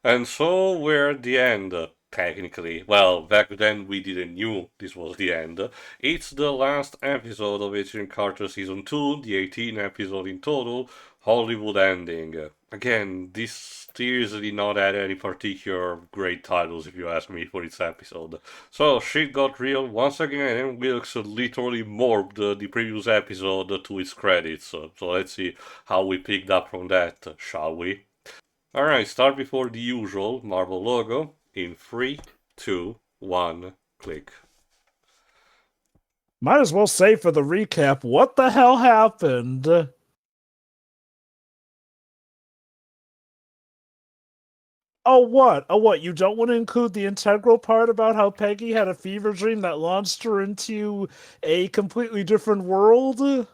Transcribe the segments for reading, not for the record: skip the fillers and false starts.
And so we're at the end, technically. Well, back then we didn't knew this was the end. It's the last episode of Agent Carter Season 2, the 18th episode in total, Hollywood ending. Again, this seriously not had any particular great titles if you ask me for this episode. So shit got real once again and Wilkes literally morbed the previous episode to its credits. So let's see how we picked up from that, shall we? Alright, start before the usual Marvel logo in 3, 2, 1, click. Might as well say for the recap, what the hell happened? Oh, what? Oh, what? You don't want to include the integral part about how Peggy had a fever dream that launched her into a completely different world?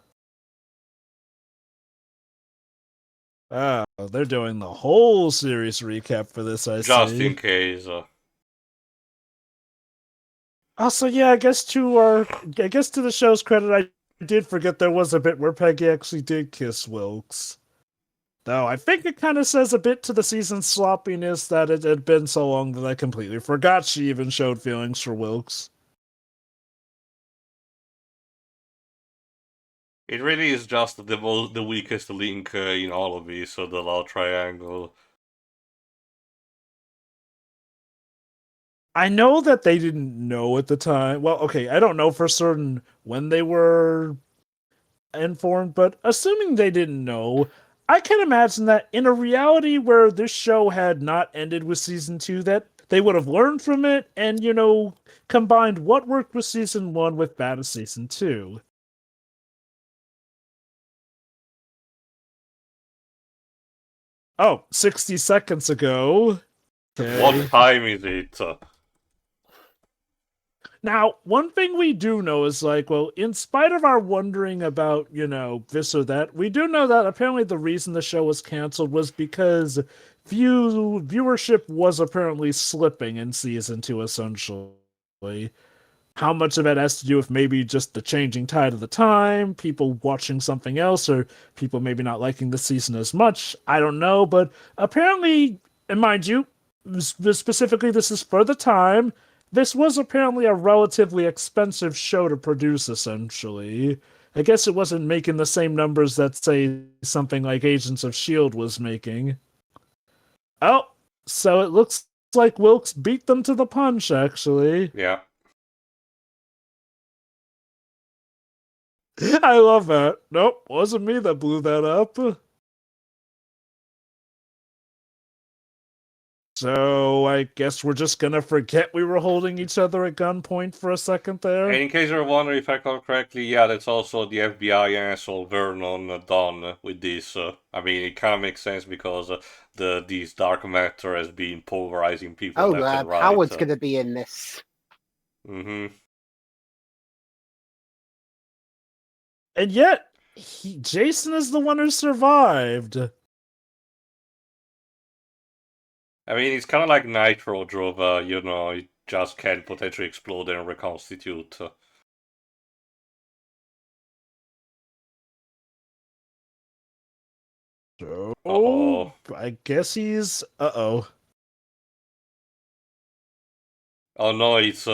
Oh, they're doing the whole series recap for this, I Just see. in case. Also, yeah, I guess to the show's credit, I did forget there was a bit where Peggy actually did kiss Wilkes. Though I think it kind of says a bit to the season's sloppiness that it had been so long that I completely forgot she even showed feelings for Wilkes. It really is just the weakest link in all of this, the love triangle. I know that they didn't know at the time. Well, okay, I don't know for certain when they were informed, but assuming they didn't know, I can imagine that in a reality where this show had not ended with season 2, that they would have learned from it and, combined what worked with season 1 with bad of season 2. Oh, 60 seconds ago. What Okay. time is it? Now, one thing we do know is like, well, in spite of our wondering about, this or that, we do know that apparently the reason the show was canceled was because viewership was apparently slipping in season 2, essentially. How much of it has to do with maybe just the changing tide of the time, people watching something else, or people maybe not liking the season as much? I don't know, but apparently, and mind you, specifically, this is for the time. This was apparently a relatively expensive show to produce, essentially. I guess it wasn't making the same numbers that, say, something like Agents of S.H.I.E.L.D. was making. Oh, so it looks like Wilkes beat them to the punch, actually. Yeah. I love that. Nope, wasn't me that blew that up. So I guess we're just gonna forget we were holding each other at gunpoint for a second And there. in case you're wondering if I recall correctly, yeah, that's also the FBI asshole Vernon done with this. I mean, it kind of makes sense because this dark matter has been pulverizing people Oh, left and right. Howard's going to be in this. Mm-hmm. And yet, Jason is the one who survived. I mean, it's kind of like Nitro drove, it just can potentially explode and reconstitute. So, Uh-oh. I guess he's. Uh-oh. Oh no, it's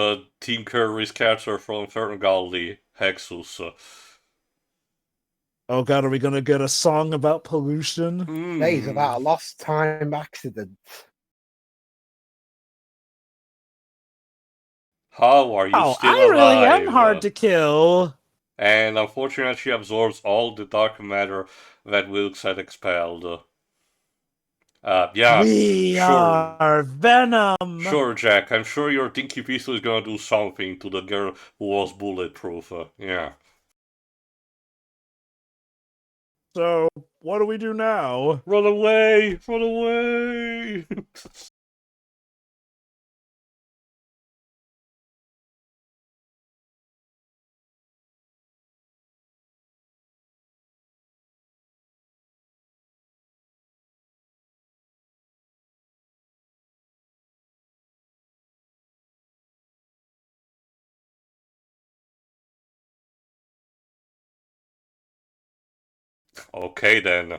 Tinker Rescatter from Ferngully, Hexus. Oh god, are we gonna get a song about pollution? Days Hmm. about a lost time accident. How are you Oh, still I really am hard alive? to kill. And unfortunately, she absorbs all the dark matter that Wilkes had expelled. Yeah, We sure. are Venom. Sure, Jack. I'm sure your dinky pistol is gonna do something to the girl who was bulletproof. Yeah. So, what do we do now? Run away! Run away! Okay then.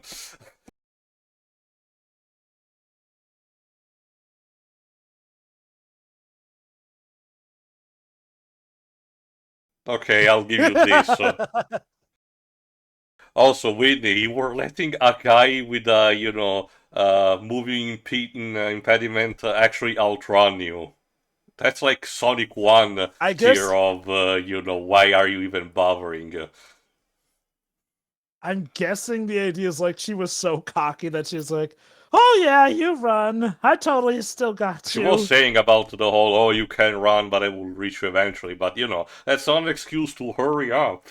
Okay, I'll give you this. Also, Whitney, you were letting a guy with a, moving impediment actually outrun you. That's like Sonic 1 I tier guess of, why are you even bothering? I'm guessing the idea is like she was so cocky that she's like, "Oh yeah, you run. I totally still got She was you." saying about the whole, oh, you can run, but I will reach you eventually. But, that's not an excuse to hurry up.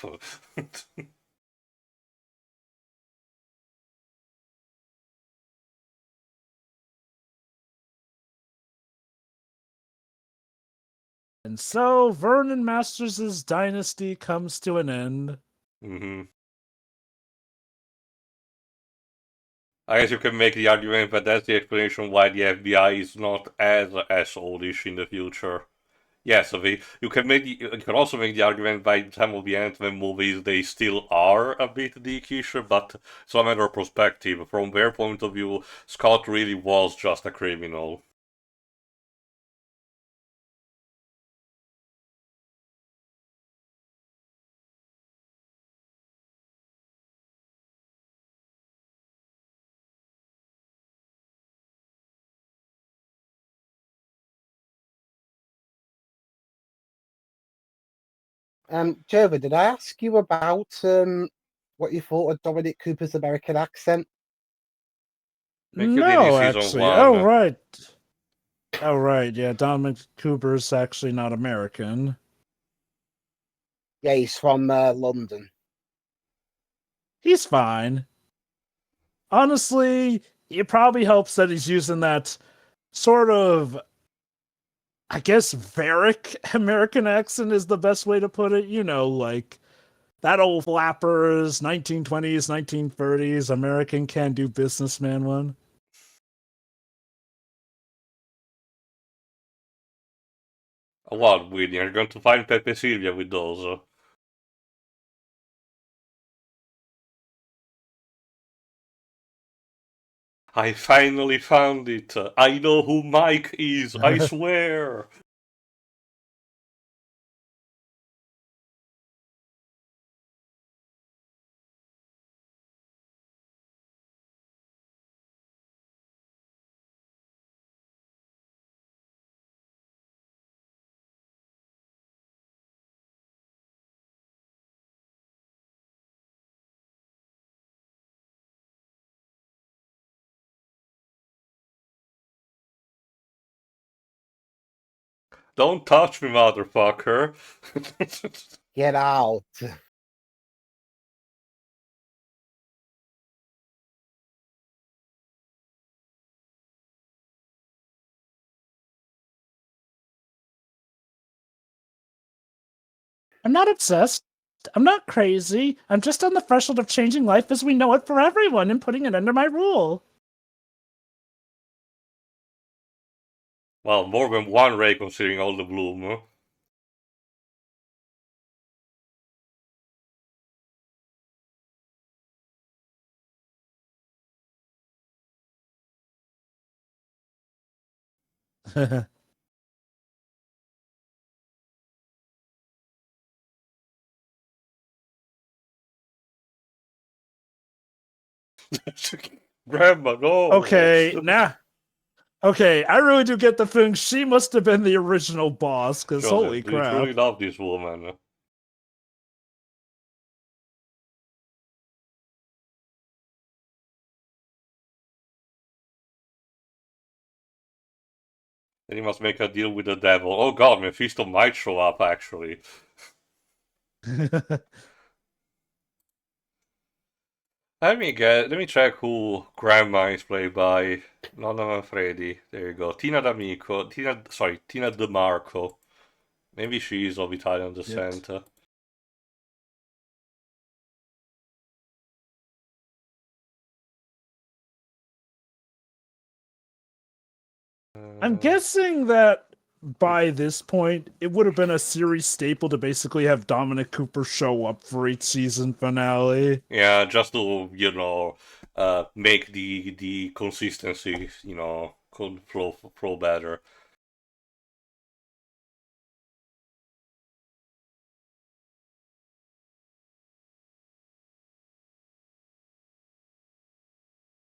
And so Vernon Masters' dynasty comes to an end. hmm I guess you can make the argument that that's the explanation why the FBI is not as oldish in the future. Yes, you can also make the argument by the time of the Ant-Man movies they still are a bit dickish, but it's a matter of perspective. From their point of view, Scott really was just a criminal. Jova, did I ask you about what you thought of Dominic Cooper's American accent? I think you did in No, season actually. Oh one. right. Oh right, yeah, Dominic Cooper's actually not American. Yeah, he's from London. He's fine. Honestly, it probably helps that he's using that sort of, I guess, Varick American accent is the best way to put it. You know, like that old flappers, 1920s, 1930s, American can do businessman one. What, William? You're going to find Pepe Silvia with those. I finally found it. I know who Mike is, I swear. Don't touch me, motherfucker. Get out. I'm not obsessed. I'm not crazy. I'm just on the threshold of changing life as we know it for everyone and putting it under my rule. Well, more than one ray considering all the bloom. Grandma, no. Okay, nah. Okay, I really do get the feeling she must have been the original boss, because Joseph, holy do you truly crap. love this woman? Then he must make a deal with the devil. Oh god, Mephisto might show up, actually. Let me check who Grandma is played by. Nonna Manfredi. There you go. Tina D'Amico. Tina DeMarco. Maybe she is of Italian Yet. descent. I'm guessing that by this point, it would have been a series staple to basically have Dominic Cooper show up for each season finale. Yeah, just to, make the consistency, could flow better.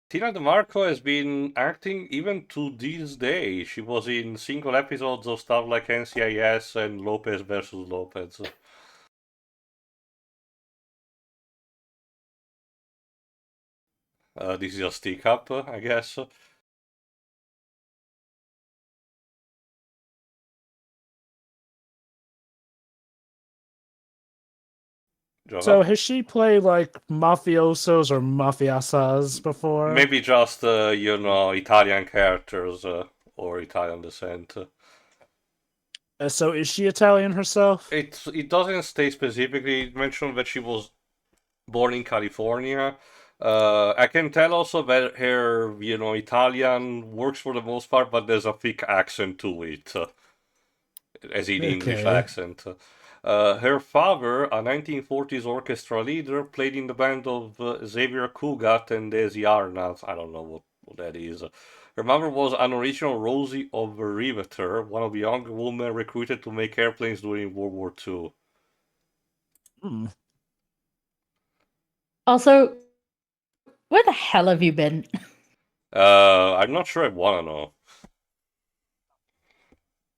Tina DeMarco has been acting even to this day. She was in single episodes of stuff like NCIS and Lopez versus Lopez. This is a stick up, I guess. So Jova? has she played like mafiosos or mafiasas before? Maybe just, Italian characters or Italian descent. So is she Italian herself? It doesn't state specifically. It mentioned that she was born in California. I can tell also that her, Italian works for the most part, but there's a thick accent to it, as in English Okay. accent. Her father, a 1940s orchestra leader, played in the band of Xavier Cugat and Desi Arnaz. I don't know what that is. Her mother was an original Rosie of the Riveter, one of the young women recruited to make airplanes during World War II. Hmm. Also, where the hell have you been? I'm not sure I wanna know.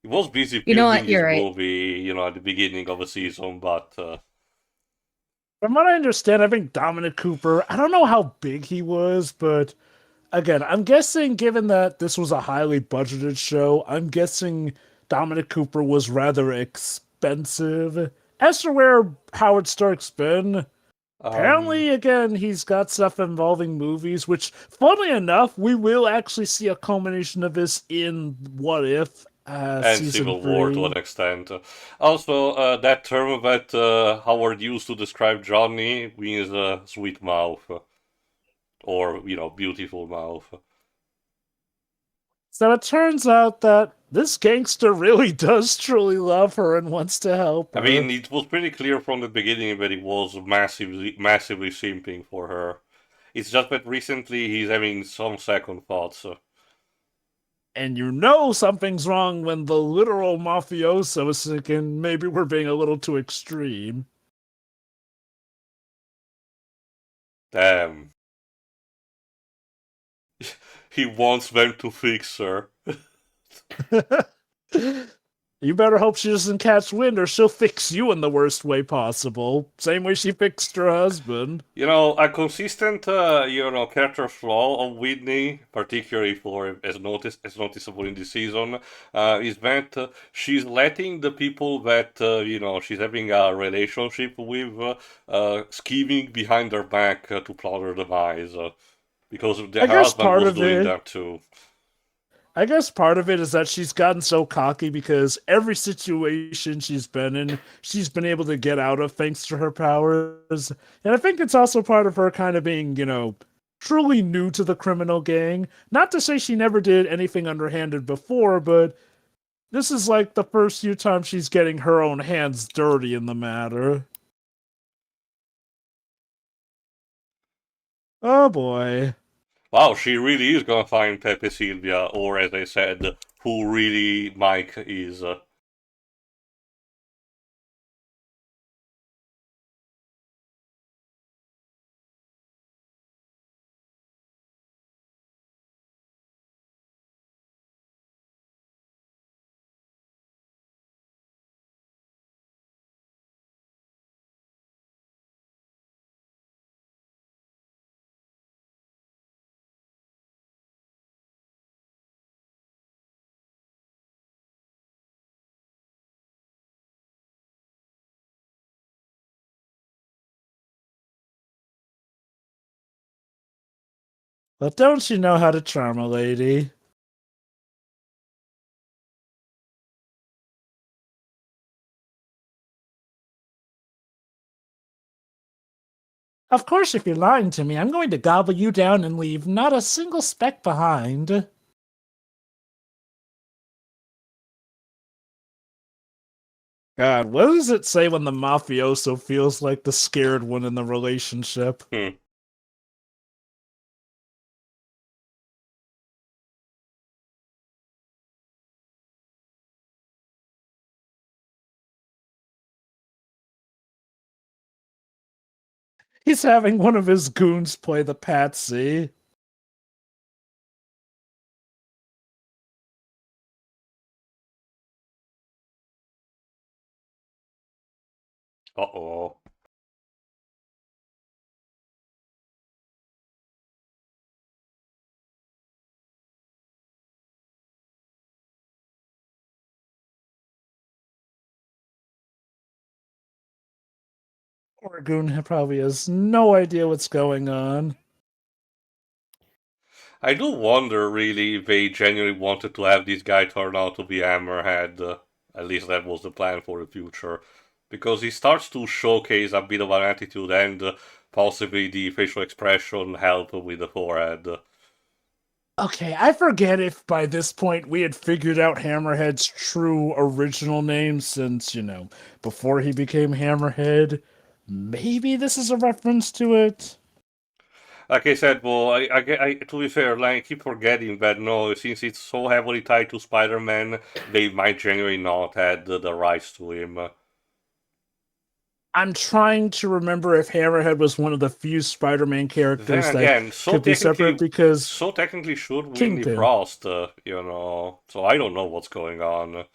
He was busy You know building what? his You're right. movie, at the beginning of the season, but From what I understand, I think Dominic Cooper, I don't know how big he was, but again, I'm guessing given that this was a highly budgeted show, I'm guessing Dominic Cooper was rather expensive. As to where Howard Stark's been, apparently, again, he's got stuff involving movies, which, funnily enough, we will actually see a culmination of this in What If and season Civil War to 3. an extent. Also, that term that Howard used to describe Johnny means sweet mouth, or beautiful mouth. So it turns out that this gangster really does truly love her and wants to help I her. mean, it was pretty clear from the beginning that he was massively simping for her. It's just that recently he's having some second thoughts. And you know something's wrong when the literal mafioso is thinking maybe we're being a little too extreme. Damn. He wants them to fix her. You better hope she doesn't catch wind or she'll fix you in the worst way possible. Same way she fixed her husband. A consistent, character flaw of Whitney, particularly for as noticeable in this season, is that she's letting the people that she's having a relationship with scheming behind her back to plot her demise, because I her guess husband part was of doing it that too. I guess part of it is that she's gotten so cocky because every situation she's been in, she's been able to get out of thanks to her powers. And I think it's also part of her kind of being, truly new to the criminal gang. Not to say she never did anything underhanded before, but this is like the first few times she's getting her own hands dirty in the matter. Oh boy. Wow, she really is gonna find Pepe Silvia, or as I said, who really Mike is. But don't you know how to charm a lady? Of course, if you're lying to me, I'm going to gobble you down and leave not a single speck behind. God, what does it say when the mafioso feels like the scared one in the relationship? Hmm. He's having one of his goons play the patsy. Uh-oh. Orgoon probably has no idea what's going on. I do wonder, really, if they genuinely wanted to have this guy turn out to be Hammerhead. At least that was the plan for the future. Because he starts to showcase a bit of an attitude and possibly the facial expression help with the forehead. Okay, I forget if by this point we had figured out Hammerhead's true original name since, before he became Hammerhead. Maybe this is a reference to it? Like I said, well, to be fair, like, I keep forgetting that no, since it's so heavily tied to Spider-Man, they might genuinely not had the rights to him. I'm trying to remember if Hammerhead was one of the few Spider-Man characters Then again, that so could be separate because so technically should Winnie Kingpin. Frost, so I don't know what's going on.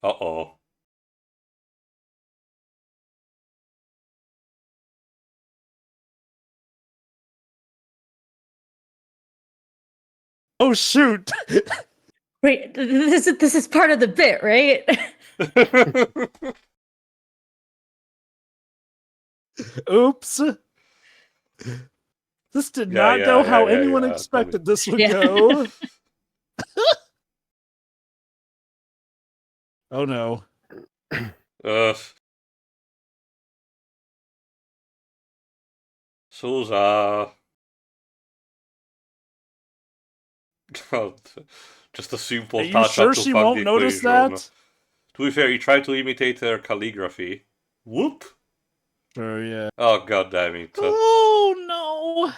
Uh-oh. oh shoot! Wait, this is part of the bit, right? Oops. This did not go how anyone expected this would go. Oh no. Sousa. Just a simple Are you touch sure up to she fuck won't the notice equation. that? To be fair, he tried to imitate her calligraphy. Whoop! Sure, yeah. Oh, god damn it. Oh no!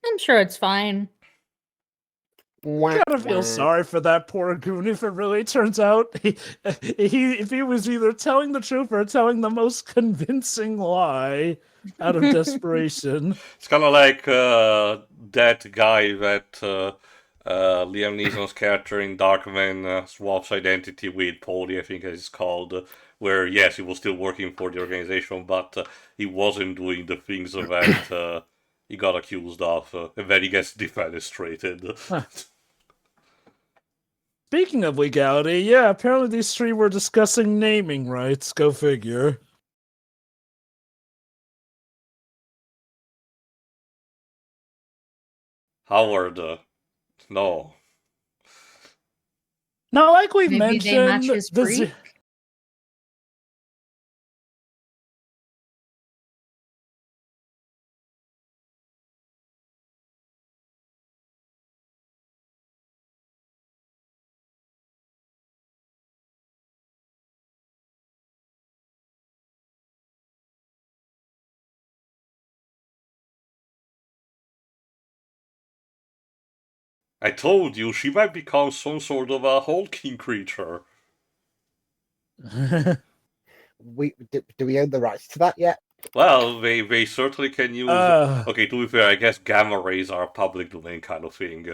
I'm sure it's fine. Wah, Gotta feel wah. sorry for that poor goon if it really turns out if he was either telling the truth or telling the most convincing lie out of desperation. It's kind of like that guy that Liam Neeson's character in Darkman swaps identity with Paulie, I think it's called, where, yes, he was still working for the organization, but he wasn't doing the things that he got accused of, and then he gets defenestrated. Huh. Speaking of legality, yeah, apparently these three were discussing naming rights. Go figure. Howard, no. Now, like we've Maybe they match mentioned, his freak. I told you, she might become some sort of a hulking creature. Do we own the rights to that yet? Well, they certainly can use... Okay, to be fair, I guess gamma rays are a public domain kind of thing.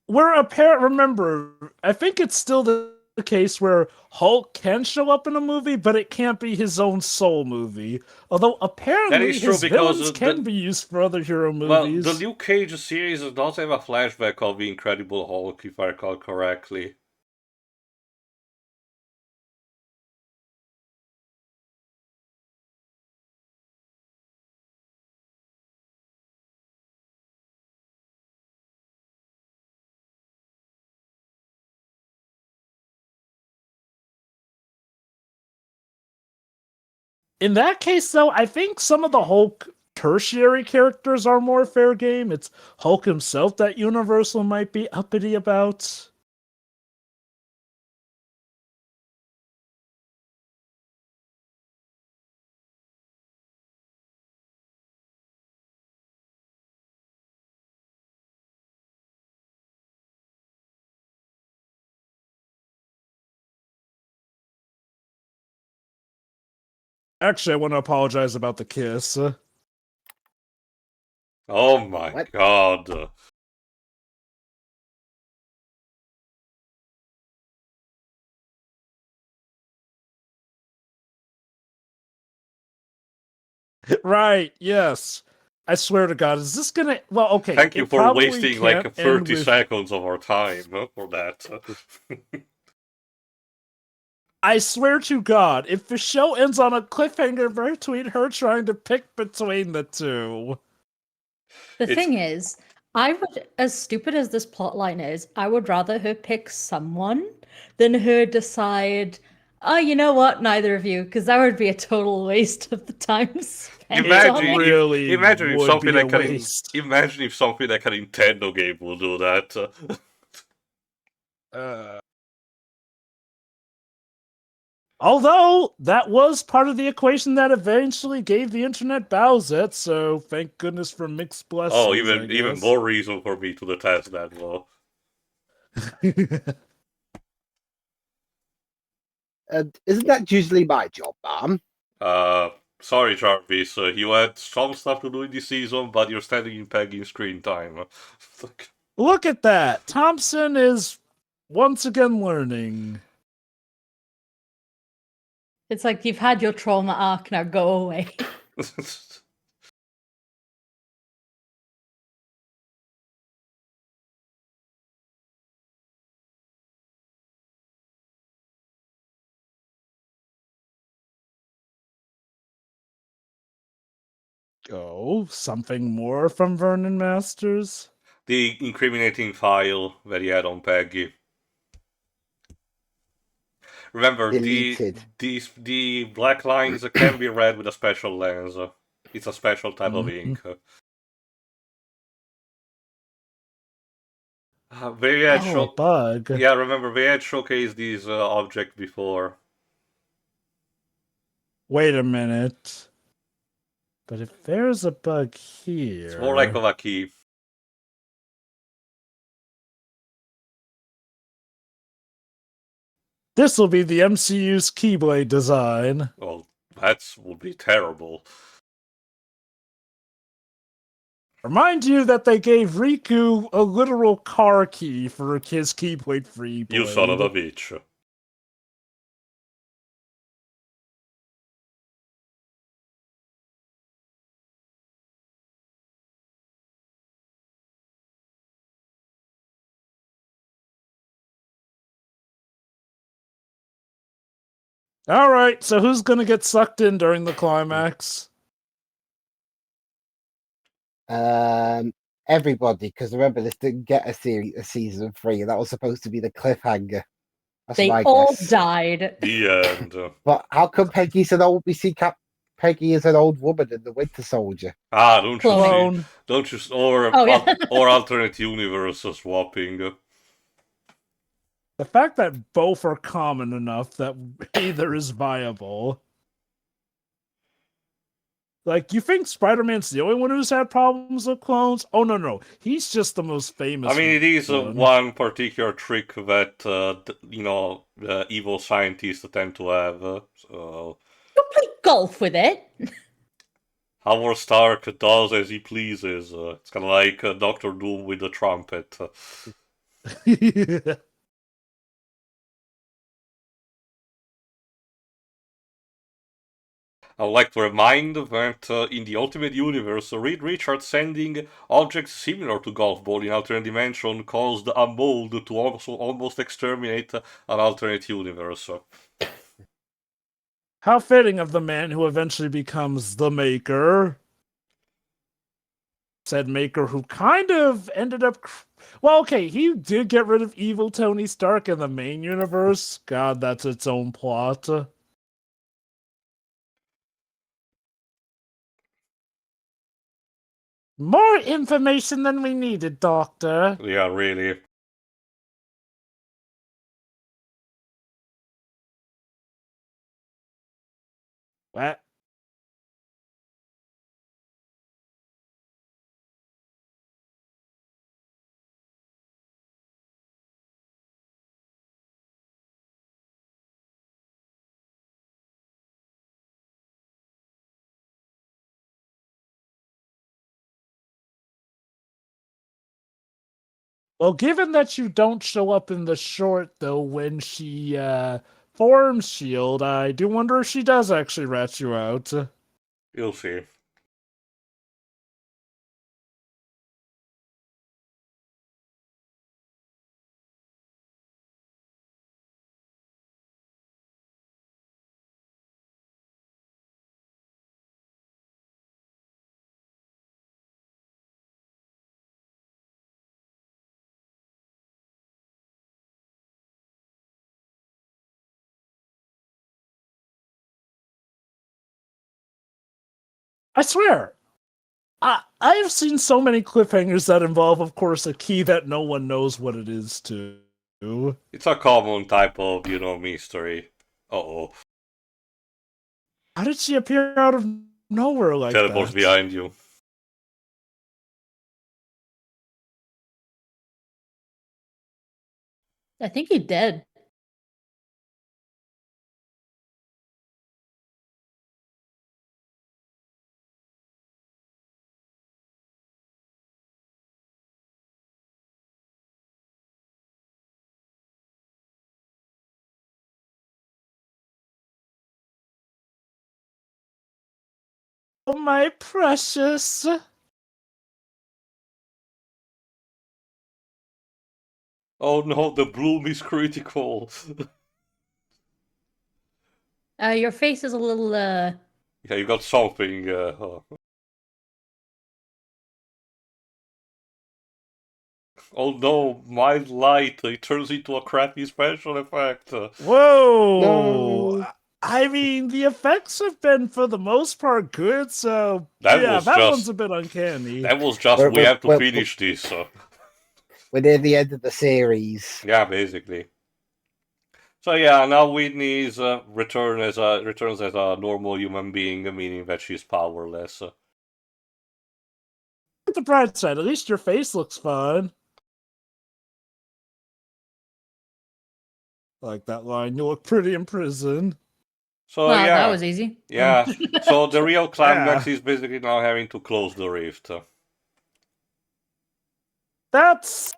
Remember, I think it's still the the case where Hulk can show up in a movie, but it can't be his own sole movie. Although apparently is true, his because villains can be used for other hero Well, movies. the Luke Cage series does have a flashback of the Incredible Hulk, if I recall correctly. In that case, though, I think some of the Hulk tertiary characters are more fair game. It's Hulk himself that Universal might be uppity about. Actually, I want to apologize about the kiss. Oh my What? god. Right, yes. I swear to God, is this gonna... Well, okay. Thank you it for probably wasting can't like end 30 with- seconds of our time for that. I swear to God, if the show ends on a cliffhanger between her trying to pick between the two... The It's- thing is, I would, as stupid as this plotline is, I would rather her pick someone than her decide, oh, you know what, neither of you, because that would be a total waste of the time spent Imagine, on it. really imagine if would something be a like a waste. imagine if something like a Nintendo game will do that. Although, that was part of the equation that eventually gave the internet Bowsette, so thank goodness for mixed blessings, Oh, I even guess. more reason for me to detest that though. Isn't that usually my job, ma'am? Sorry, Jarvis. You had some stuff to do in this season, but you're standing in Peggy screen time. Look at that! Thompson is once again learning. It's like you've had your trauma arc, now go away. Oh, something more from Vernon Masters? The incriminating file that he had on Peggy. Remember, Deleted. the black lines can be read with a special lens. It's a special type of ink. They had Oh, bug. Yeah, remember, they had showcased these object before. Wait a minute. But if there's a bug here... It's more like of a key. This will be the MCU's Keyblade design. Well, that would be terrible. Remind you that they gave Riku a literal car key for his Keyblade free blade. You son of a bitch. Alright, so who's gonna get sucked in during the climax? Everybody, because remember, this didn't get a season 3, and that was supposed to be the cliffhanger. That's They my all guess. died. The end. But how come Peggy's an old? We see Peggy is an old woman in the Winter Soldier. Ah, don't you Clone. see? Don't you? Or Oh, yeah. or alternate universe swapping. The fact that both are common enough that either is viable. Like, you think Spider-Man's the only one who's had problems with clones? Oh, no. He's just the most famous. I mean, it is one. one particular trick that evil scientists tend to have. So You play golf with it. Howard Stark does as he pleases. It's kind of like Doctor Doom with the trumpet. I would like to remind that in the Ultimate Universe, Reed Richards sending objects similar to golf ball in alternate dimension caused a mold to also almost exterminate an alternate universe. How fitting of the man who eventually becomes the Maker. Said Maker who kind of ended up... Well, okay, he did get rid of evil Tony Stark in the main universe. God, that's its own plot. More information than we needed, Doctor. Yeah, really. What? Well, given that you don't show up in the short, though, when she forms S.H.I.E.L.D., I do wonder if she does actually rat you out. You'll see. I swear, I have seen so many cliffhangers that involve, of course, a key that no one knows what it is to. It's a common type of, mystery. Uh-oh. How did she appear out of nowhere like Teleports that? behind you. I think he did. Oh, my precious. Oh no, the bloom is critical. Your face is a little, Yeah, you got something. Oh no, my light, it turns into a crappy special effect. Whoa! No. I mean, the effects have been, for the most part, good, so That yeah, was that just- one's a bit uncanny. That was just, we have to finish this. We're near the end of the series. Yeah, basically. So yeah, now Whitney returns as a normal human being, meaning that she's powerless. At the bright side, at least your face looks fun. Like that line, you look pretty in prison. So well, yeah, that was easy. yeah. So the real climax Yeah. is basically now having to close the rift. That's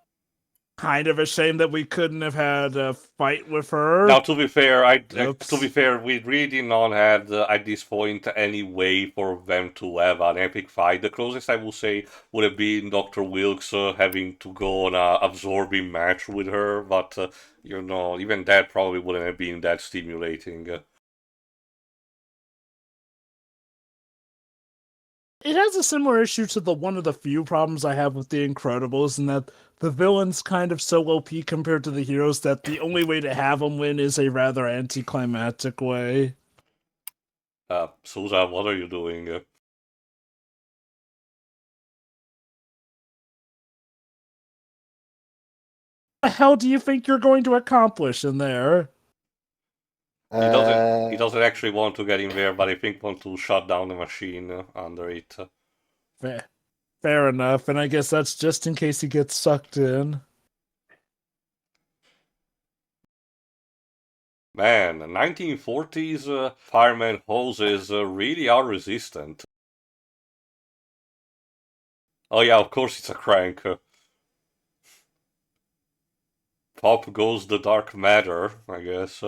kind of a shame that we couldn't have had a fight with her. Now, to be fair, Oops. we really did not have at this point any way for them to have an epic fight. The closest I would say would have been Dr. Wilkes having to go on a absorbing match with her, but even that probably wouldn't have been that stimulating. It has a similar issue to one of the few problems I have with The Incredibles, in that the villain's kind of so OP compared to the heroes that the only way to have them win is a rather anticlimactic way. Susan, what are you doing? What the hell do you think you're going to accomplish in there? He doesn't actually want to get in there, but I think want to shut down the machine under it. Fair enough, and I guess that's just in case he gets sucked in. Man, 1940s fireman hoses really are resistant. Oh yeah, of course it's a crank. Pop goes the dark matter, I guess.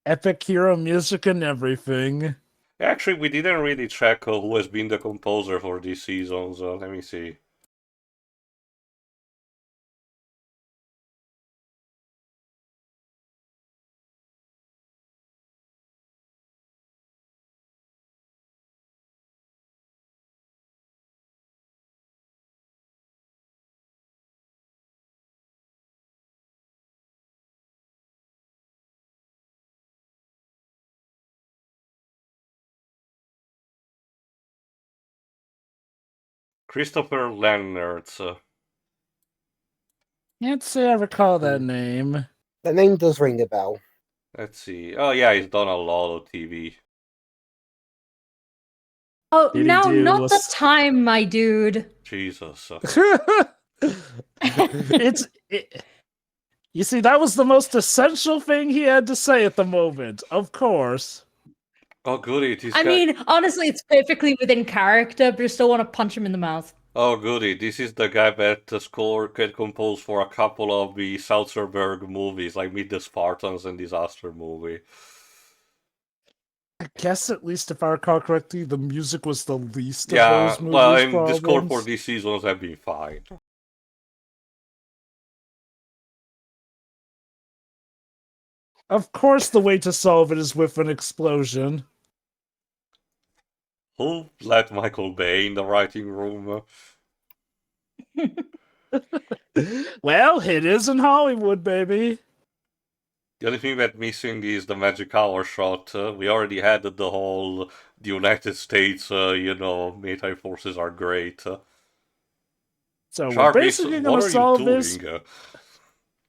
Epic hero music and everything. Actually, we didn't really check who has been the composer for these seasons. Let me see. Christopher Leonard. Can't say I recall that name. The name does ring a bell. Let's see. Oh yeah, he's done a lot of TV. Oh, Did he now do not a the time, my dude. Jesus. You see, that was the most essential thing he had to say at the moment. Of course. Oh goody, this I guy. mean, honestly, it's perfectly within character, but I still want to punch him in the mouth. Oh goody, this is the guy that the score could compose for a couple of the Salzburg movies, like Meet the Spartans and Disaster movie. I guess at least if I recall correctly, the music was the least of Yeah, those movies' well, and the problems. score for these seasons have been fine. Of course, the way to solve it is with an explosion. Who let Michael Bay in the writing room? Well, it is in Hollywood, baby. The only thing that's missing is the magic hour shot. We already had the whole the United States, military forces are great. So we're Jarvis, basically what going are to you solve doing? this.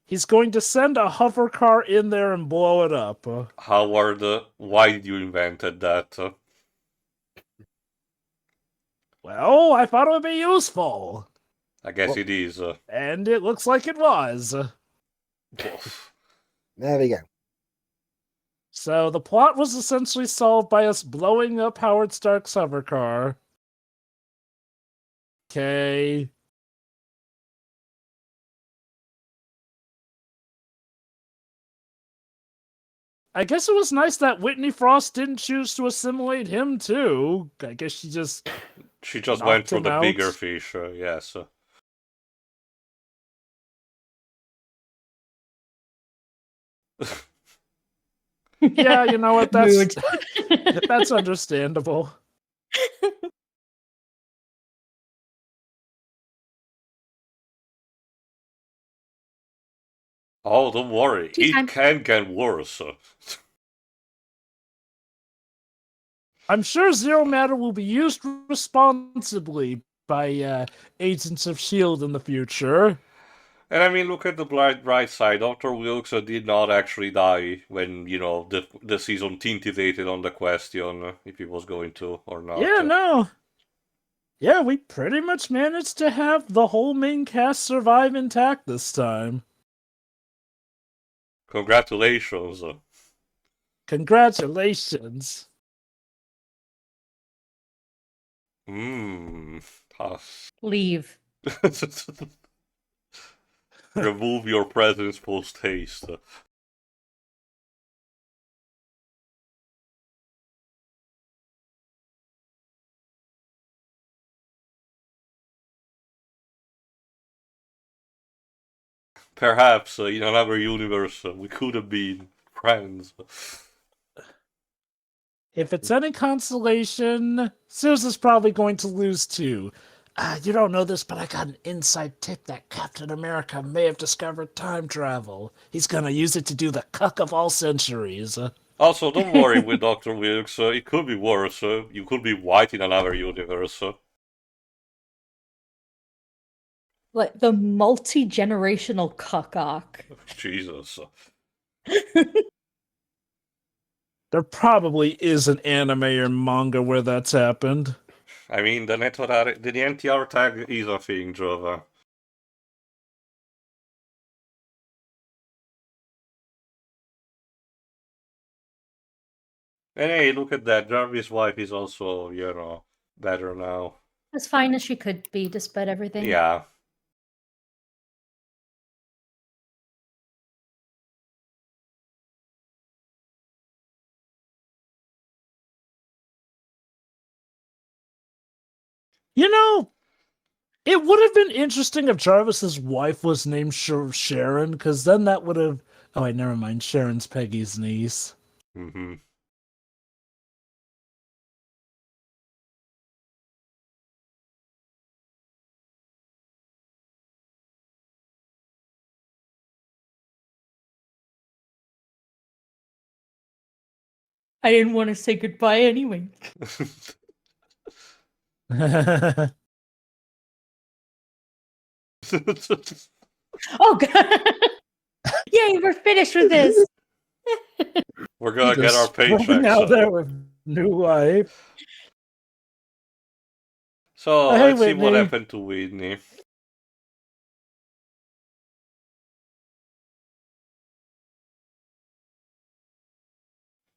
He's going to send a hover car in there and blow it up. Howard, why did you invented that? Well, I thought it would be useful. I guess Well- it is. And it looks like it was. There we go. So the plot was essentially solved by us blowing up Howard Stark's hover car. Okay. I guess it was nice that Whitney Frost didn't choose to assimilate him too. I guess she just She just knocked went for him the out. bigger fish, yes. Yeah, you know what? That's Mood. that's understandable. Oh, don't worry. Tea time. It can get worse. I'm sure Zero Matter will be used responsibly by agents of S.H.I.E.L.D. in the future. And I mean, look at the bright side. Dr. Wilkes did not actually die when, the season tintillated on the question if he was going to or not. Yeah, no. Yeah, we pretty much managed to have the whole main cast survive intact this time. Congratulations. Congratulations. Tough. Leave. Remove your presence post haste. Perhaps in another universe we could have been friends. If it's any consolation, Susan's probably going to lose too. You don't know this, but I got an inside tip that Captain America may have discovered time travel. He's gonna use it to do the cuck of all centuries. Also, don't worry with Dr. Wilkes, it could be worse. You could be white in another universe. Like the multi-generational cuck arc. Jesus. There probably is an anime or manga where that's happened. I mean, the NTR tag is a thing, Jova. And hey, look at that. Jarvis' wife is also, better now. As fine as she could be, despite everything. Yeah. You know, it would have been interesting if Jarvis's wife was named Sharon, because then that would have. Oh, wait, never mind. Sharon's Peggy's niece. Mm-hmm. I didn't want to say goodbye anyway. Oh god! Yay, we're finished with this. We're gonna get our Just rolling paychecks. out there with new life. So Hey, let's see what Whitney. happened to Whitney.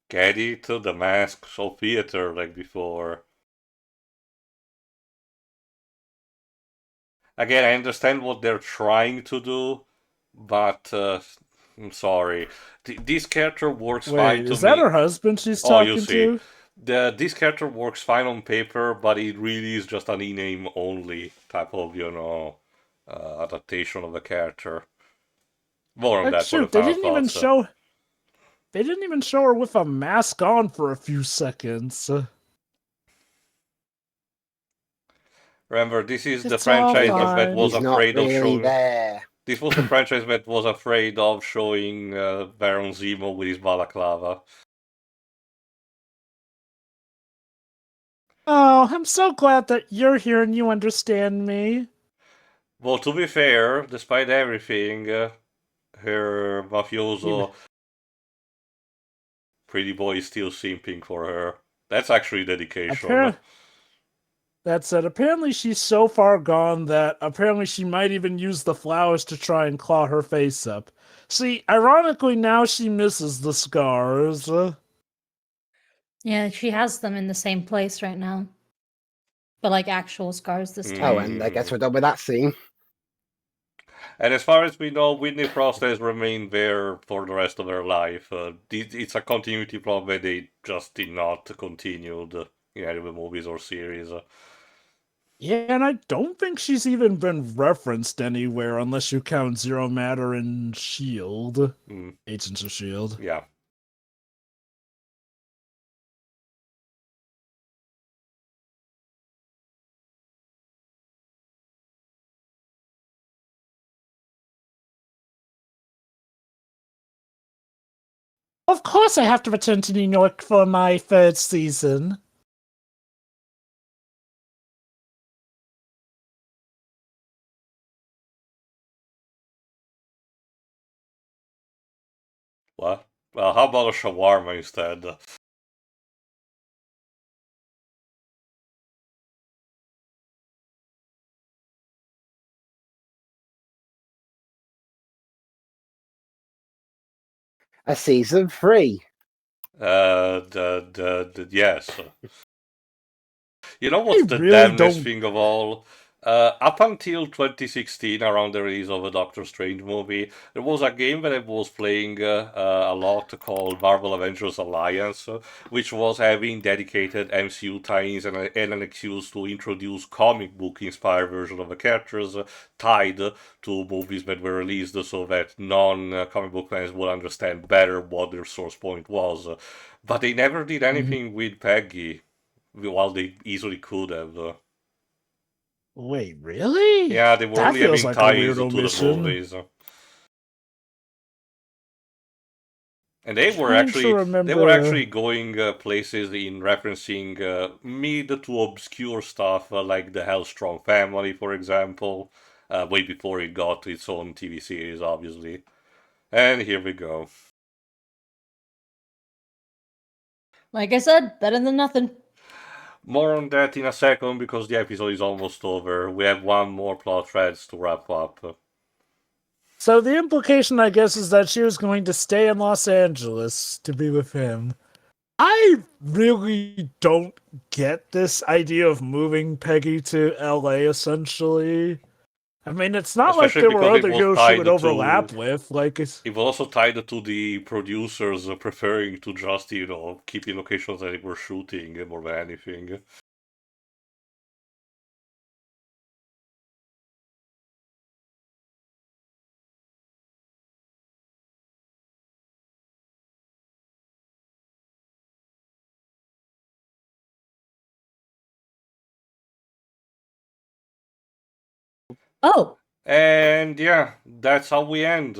Get it to the Masque of theater like before. Again, I understand what they're trying to do, but I'm sorry. This character works fine Wait, to is that me. her husband she's Oh, you talking see. to? This character works fine on paper, but it really is just an e-name only type of, adaptation of the character. More on that for the Shoot, they final didn't even thoughts. show. They didn't even show her with a mask on for a few seconds. Remember, this is the It's all franchise that fine. was He's not afraid of really showing. there. This was the franchise that was afraid of showing Baron Zemo with his balaclava. Oh, I'm so glad that you're here and you understand me. Well, to be fair, despite everything, her mafioso pretty boy is still simping for her. That's actually dedication. That said, apparently she's so far gone that apparently she might even use the flowers to try and claw her face up. See, ironically, now she misses the scars. Yeah, she has them in the same place right now. But like actual scars this time. Oh, and I guess we're done with that scene. And as far as we know, Whitney Frost has remained there for the rest of her life. It's a continuity problem that they just did not continue in any of the movies or series. Yeah, and I don't think she's even been referenced anywhere unless you count Zero Matter and S.H.I.E.L.D. Agents of S.H.I.E.L.D. Yeah. Of course I have to return to New York for my third season. What? Well, how about a shawarma instead? A season 3. Yes. You know what's the really damnedest don't- thing of all? Up until 2016, around the release of a Doctor Strange movie, there was a game that I was playing a lot called Marvel Avengers Alliance, which was having dedicated MCU tie-ins and an excuse to introduce comic book-inspired version of the characters tied to movies that were released so that non-comic book fans would understand better what their source point was. But they never did anything with Peggy. While they easily could have. Wait, really? Yeah, they were That only feels having like a ties weird to the omission. movies. And they were Trying to remember. actually going places in referencing mid to obscure stuff like the Hellstrong family, for example, way before it got its own TV series, obviously. And here we go. Like I said, better than nothing. More on that in a second because the episode is almost over. We have one more plot threads to wrap up. So the implication, I guess, is that she was going to stay in Los Angeles to be with him. I really don't get this idea of moving Peggy to LA, essentially. I mean, it's not like Especially there were because it other was heroes she tied would to- overlap with. Like, It was also tied to the producers preferring to just, keep in locations that they were shooting more than anything. Oh, And yeah, that's how we end.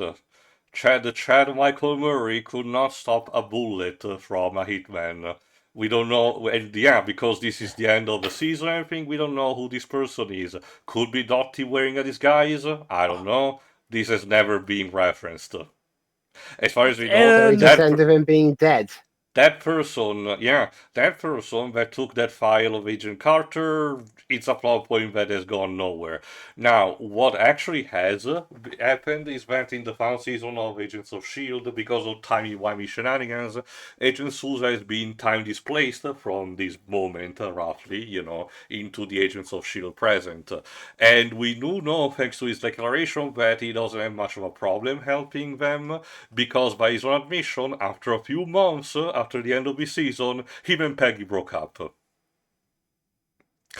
Chad Michael Murray could not stop a bullet from a hitman. We don't know, and yeah, because this is the end of the season and everything, we don't know who this person is. Could be Dottie wearing a disguise, I don't know. This has never been referenced. As far as we know, So we And just end with him being dead. that person that took that file of Agent Carter, it's a plot point that has gone nowhere. Now, what actually has happened is that in the final season of Agents of S.H.I.E.L.D., because of timey-wimey shenanigans, Agent Sousa has been time displaced from this moment, roughly, into the Agents of S.H.I.E.L.D. present. And we do know, thanks to his declaration, that he doesn't have much of a problem helping them, because by his own admission, after a few months, after the end of the season, him and Peggy broke up.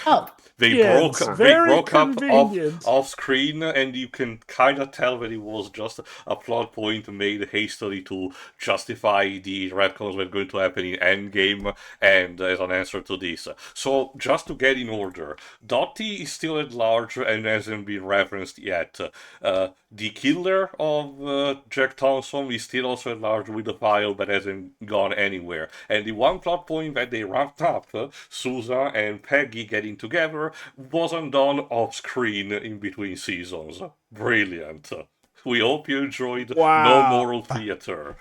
oh, They yes, broke very up convenient. off screen, and you can kind of tell that it was just a plot point made hastily to justify the retcons that are going to happen in Endgame, and as an answer to this. So just to get in order, Dottie is still at large and hasn't been referenced yet. The killer of Jack Thompson is still also at large with the file but hasn't gone anywhere. And the one plot point that they wrapped up, Sousa and Peggy getting together, wasn't done off screen in between seasons. Brilliant. We hope you enjoyed No Wow. Moral Theater.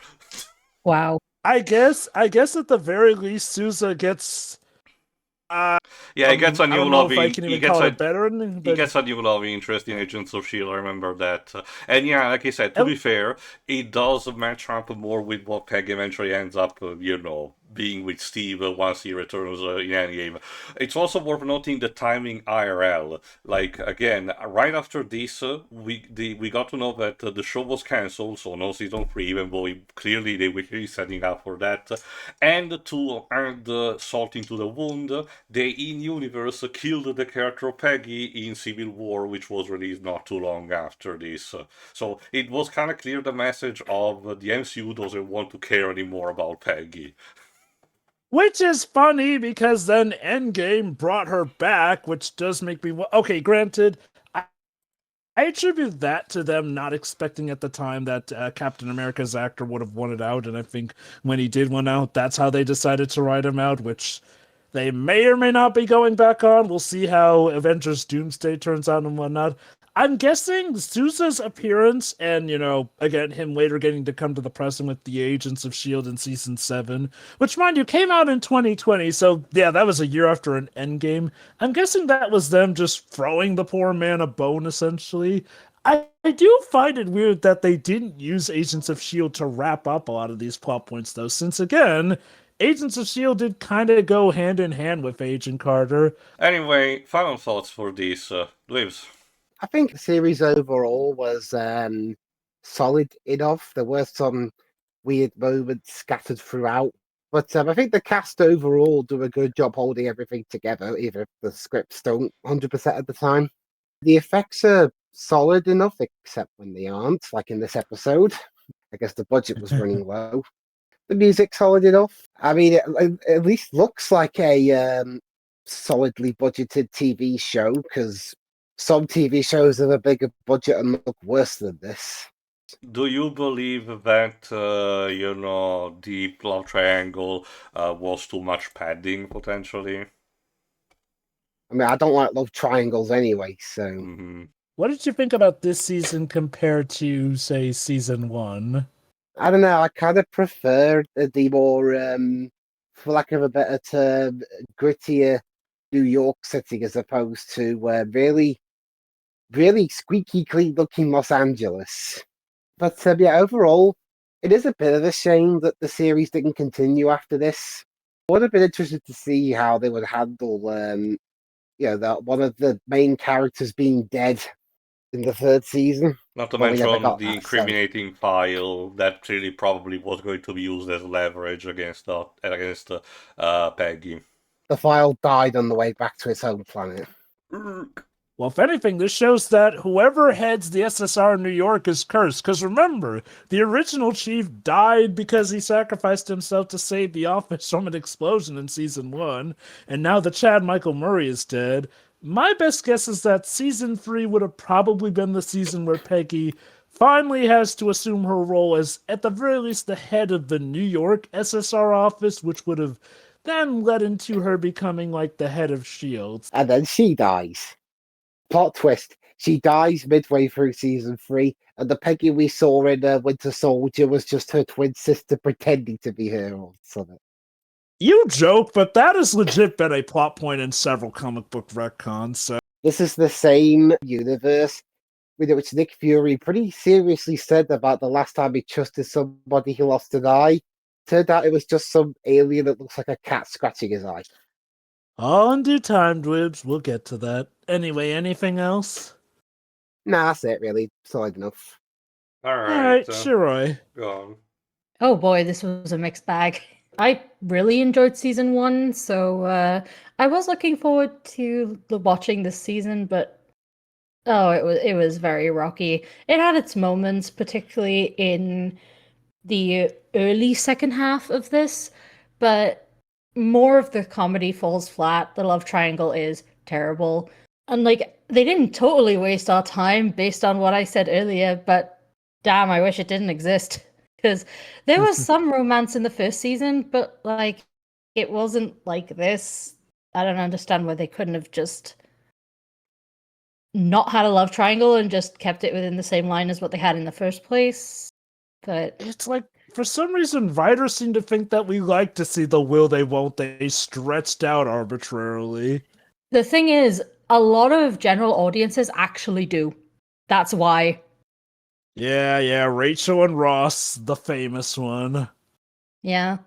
wow. I guess at the very least, Sousa gets. Yeah, he gets a I new don't know love. if I can He even gets call a it veteran, he but gets a new love interest in Agents of S.H.I.E.L.D., I remember that. And yeah, like I said, to be fair, it does match up more with what Peg eventually ends up, being with Steve once he returns in Endgame. It's also worth noting the timing IRL. Like, again, right after this, we got to know that the show was cancelled, so no season 3, even though clearly they were really setting up for that. And to add salt into the wound, they in-universe killed the character of Peggy in Civil War, which was released not too long after this. So it was kind of clear the message of the MCU doesn't want to care anymore about Peggy. which is funny because then Endgame brought her back, which does make me okay. Granted, I attribute that to them not expecting at the time that Captain America's actor would have won it out, and I think when he did win out, that's how they decided to write him out, which they may or may not be going back on. We'll see how Avengers Doomsday turns out and whatnot. I'm guessing Sousa's appearance and, again, him later getting to come to the present with the Agents of S.H.I.E.L.D. in Season 7, which, mind you, came out in 2020, so yeah, that was a year after an Endgame. I'm guessing that was them just throwing the poor man a bone, essentially. I do find it weird that they didn't use Agents of S.H.I.E.L.D. to wrap up a lot of these plot points, though, since, again, Agents of S.H.I.E.L.D. did kind of go hand in hand with Agent Carter. Anyway, final thoughts for this, Lives. I think the series overall was solid enough. There were some weird moments scattered throughout, but I think the cast overall do a good job holding everything together, even if the scripts don't 100% of the time. The effects are solid enough, except when they aren't, like in this episode. I guess the budget was running low. The music's solid enough. I mean, it at least looks like a solidly budgeted TV show, because some TV shows have a bigger budget and look worse than this. Do you believe that, the love triangle was too much padding, potentially? I mean, I don't like love triangles anyway, so. Mm-hmm. What did you think about this season compared to, say, Season 1? I don't know, I kind of prefer the more, for lack of a better term, grittier New York setting as opposed to really, really squeaky clean looking Los Angeles. But yeah, overall, it is a bit of a shame that the series didn't continue after this. I would have been interested to see how they would handle, that one of the main characters being dead in the third season. Not to But we never mention got the that, so. incriminating file that really probably was going to be used as leverage against Peggy. The file died on the way back to its home planet. Well, if anything, this shows that whoever heads the SSR in New York is cursed. Because remember, the original chief died because he sacrificed himself to save the office from an explosion in Season 1. And now that Chad Michael Murray is dead, My best guess is that season 3 would have probably been the season where Peggy finally has to assume her role as, at the very least, the head of the New York SSR office, which would have then led into her becoming like the head of S.H.I.E.L.D. And then she dies. Plot twist. She dies midway through season 3, and the Peggy we saw in Winter Soldier was just her twin sister pretending to be her or something. You joke, but that has legit been a plot point in several comic book retcons, so This is the same universe with which Nick Fury pretty seriously said about the last time he trusted somebody he lost an eye. Turned out it was just some alien that looks like a cat scratching his eye. all in due time, Dwibs. We'll get to that. Anyway, anything else? Nah, that's it, really. Solid enough. Alright, Shiroi. Go on. Oh boy, this was a mixed bag. I really enjoyed season 1, so I was looking forward to watching this season, but it was very rocky. It had its moments, particularly in the early second half of this, but more of the comedy falls flat. The love triangle is terrible. And like they didn't totally waste our time based on what I said earlier, but damn, I wish it didn't exist. Because there was some romance in the first season, but like it wasn't like this. I don't understand why they couldn't have just not had a love triangle and just kept it within the same line as what they had in the first place. But It's like, for some reason, writers seem to think that we like to see the will they won't they stretched out arbitrarily. the thing is, a lot of general audiences actually do. That's why. Yeah, Rachel and Ross, the famous one. Yeah.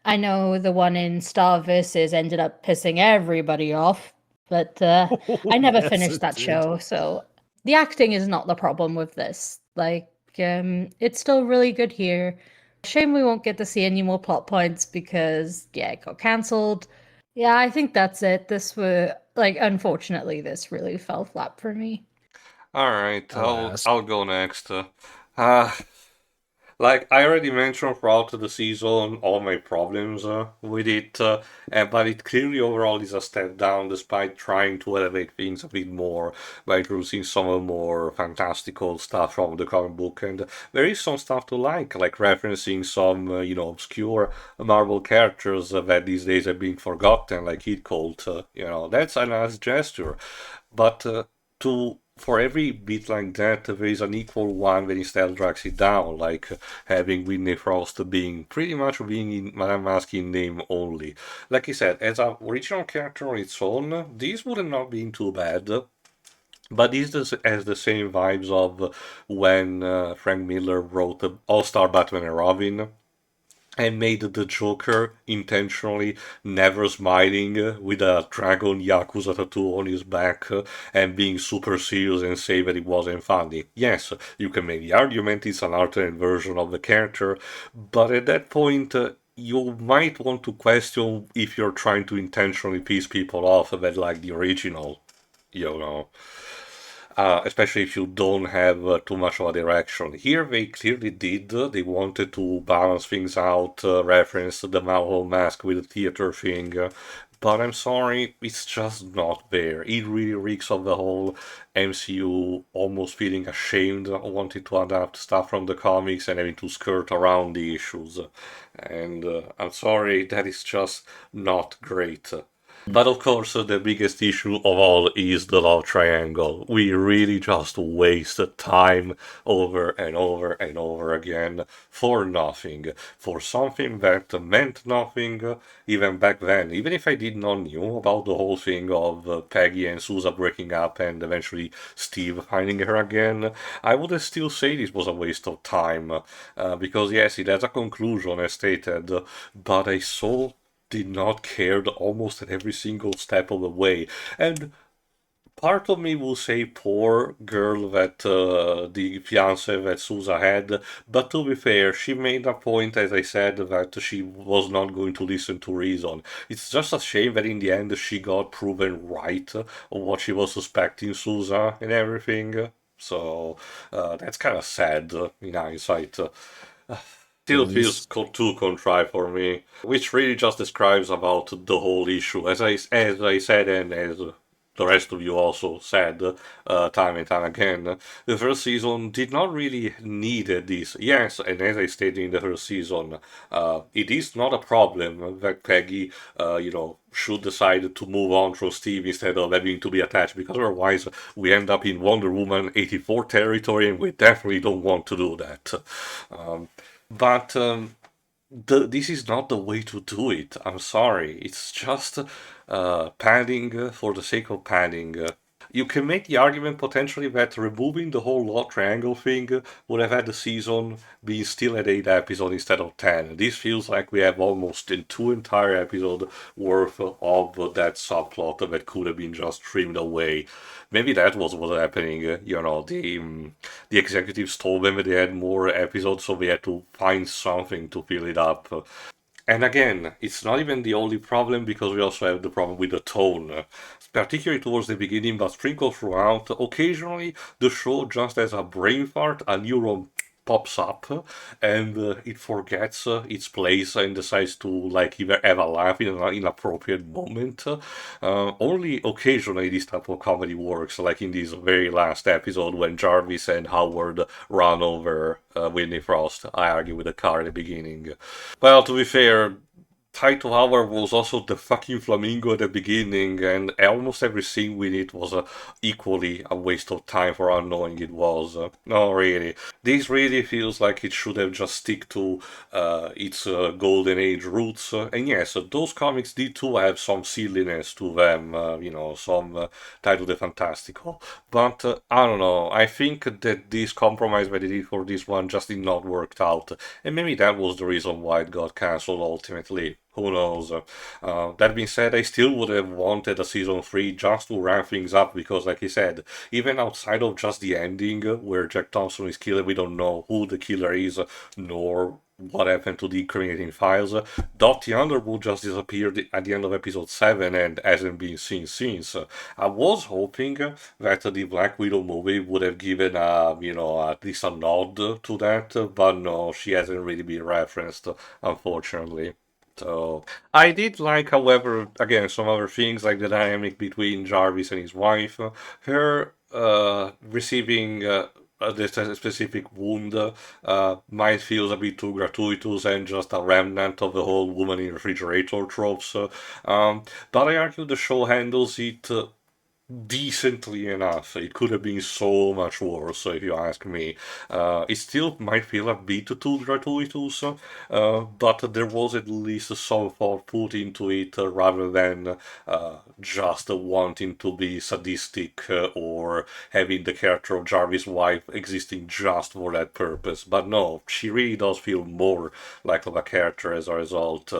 I know the one in Star Versus ended up pissing everybody off, but I never Yes, finished it that did. show, so the acting is not the problem with this. Like, it's still really good here. Shame we won't get to see any more plot points because, yeah, it got cancelled. Yeah, I think that's it. Unfortunately, this really fell flat for me. Alright, Alas. I'll go next. Like I already mentioned throughout the season, all my problems with it, but it clearly overall is a step down despite trying to elevate things a bit more by introducing some of the more fantastical stuff from the comic book. And there is some stuff to like referencing some, obscure Marvel characters that these days have been forgotten, like Kid Colt. That's a nice gesture. But to for every bit like that, there is an equal one that instead drags it down, like having Whitney Frost being pretty much being in Madame Masque in name only. Like I said, as a original character on its own, this would have not been too bad. But this has the same vibes of when Frank Miller wrote All-Star Batman and Robin and made the Joker intentionally never smiling with a dragon Yakuza tattoo on his back and being super serious and say that it wasn't funny. Yes, you can make the argument it's an alternate version of the character, but at that point, you might want to question if you're trying to intentionally piss people off that like the original, you know. Especially if you don't have too much of a direction. Here they clearly did. They wanted to balance things out, reference the Madame Masque with the theater thing. But I'm sorry, it's just not there. It really reeks of the whole MCU almost feeling ashamed of wanting to adapt stuff from the comics and having to skirt around the issues. And I'm sorry, that is just not great. But of course, the biggest issue of all is the love triangle. We really just wasted time over and over and over again for nothing, for something that meant nothing, even back then. Even if I did not knew about the whole thing of Peggy and Sousa breaking up and eventually Steve finding her again, I would still say this was a waste of time. Because yes, it has a conclusion as stated, but I saw did not care almost at every single step of the way. And part of me will say poor girl that the fiance that Sousa had, but to be fair, she made a point, as I said, that she was not going to listen to reason. It's just a shame that in the end she got proven right of what she was suspecting Sousa and everything. So that's kind of sad in hindsight. Still feels too contrived for me, which really just describes about the whole issue. As I said, and as the rest of you also said time and time again, the first season did not really needed this. Yes, and as I stated in the first season, it is not a problem that Peggy, should decide to move on through Steve instead of having to be attached, because otherwise we end up in Wonder Woman 84 territory, and we definitely don't want to do that. But this is not the way to do it. I'm sorry. It's just padding for the sake of padding. You can make the argument potentially that removing the whole love triangle thing would have had the season being still at 8 episodes instead of 10. This feels like we have almost in 2 entire episodes worth of that subplot that could have been just trimmed away. Maybe that was what's happening. The executives told them that they had more episodes, so they had to find something to fill it up. And again, it's not even the only problem, because we also have the problem with the tone, particularly towards the beginning, but sprinkled throughout. Occasionally, the show just has a brain fart, a neuron pops up, and it forgets its place and decides to like either have a laugh in an inappropriate moment. Only occasionally this type of comedy works, like in this very last episode when Jarvis and Howard run over Whitney Frost. I argue with the car at the beginning. Well, to be fair, Title Hour was also the fucking flamingo at the beginning, and almost every scene with it was equally a waste of time for how annoying it was. No, really. This really feels like it should have just stick to its golden age roots. And yes, those comics did too have some silliness to them, some Title the Fantastical. But I don't know, I think that this compromise that they did for this one just did not work out. And maybe that was the reason why it got cancelled ultimately. Who knows? That being said, I still would have wanted a season 3 just to ramp things up, because, like I said, even outside of just the ending where Jack Thompson is killed, we don't know who the killer is, nor what happened to the incriminating files. Dottie Underwood just disappeared at the end of episode 7 and hasn't been seen since. I was hoping that the Black Widow movie would have given at least a nod to that, but no, she hasn't really been referenced, unfortunately. So I did like, however, again, some other things like the dynamic between Jarvis and his wife, her receiving this specific wound might feel a bit too gratuitous and just a remnant of the whole woman in refrigerator tropes. But I argue the show handles it decently enough. It could have been so much worse, if you ask me. It still might feel a bit too gratuitous, but there was at least some thought put into it rather than just wanting to be sadistic or having the character of Jarvis' wife existing just for that purpose. But no, she really does feel more like of a character as a result.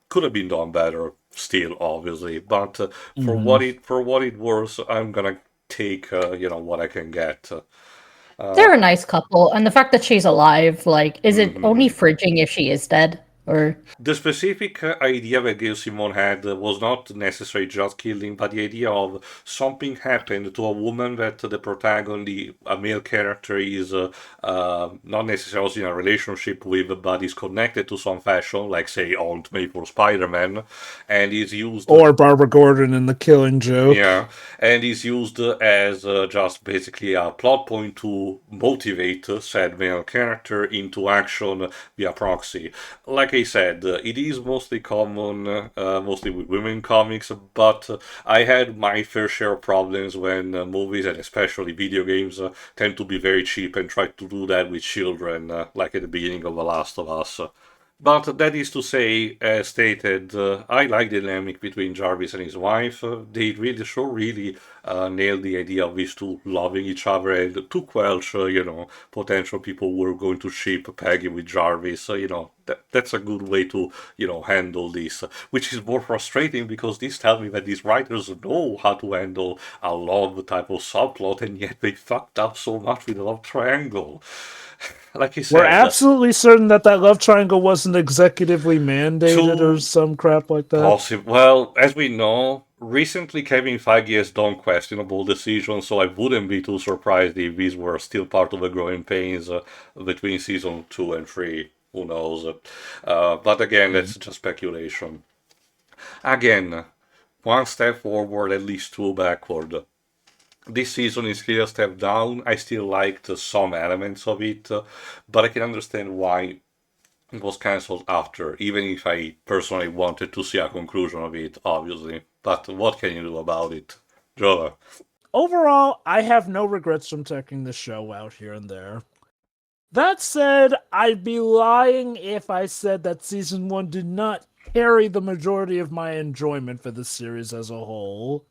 Could have been done better still, obviously, but for what it was, I'm gonna take what I can get. They're a nice couple, and the fact that she's alive, like, is it only Mhm. fridging if she is dead? Or The specific idea that Gail Simone had was not necessarily just killing, but the idea of something happened to a woman that the protagonist, a male character, is not necessarily in a relationship with, but is connected to some fashion, like say Aunt May for Spider-Man, and is used. Or Barbara Gordon in The Killing Joke. Yeah, and is used as just basically a plot point to motivate said male character into action via proxy. Like I said, it is mostly common, mostly with women comics, but I had my fair share of problems when movies and especially video games tend to be very cheap and try to do that with children, like at the beginning of The Last of Us. But that is to say, as stated, I like the dynamic between Jarvis and his wife. The show really nailed the idea of these two loving each other, and to quelch, potential people who were going to ship Peggy with Jarvis. That's a good way to, handle this. Which is more frustrating because this tells me that these writers know how to handle a love type of subplot, and yet they fucked up so much with the love triangle. Like I We're said, absolutely certain that love triangle wasn't executively mandated or to some crap like that. possible. Well, as we know, recently Kevin Feige has done questionable decisions, so I wouldn't be too surprised if these were still part of the growing pains between season 2 and 3. Who knows? But again, that's just speculation. Again, one step forward, at least two backward. This season is clear a step down. I still liked some elements of it, but I can understand why it was cancelled after, even if I personally wanted to see a conclusion of it, obviously. But what can you do about it? Joe? Overall, I have no regrets from checking the show out here and there. That said, I'd be lying if I said that Season 1 did not carry the majority of my enjoyment for the series as a whole.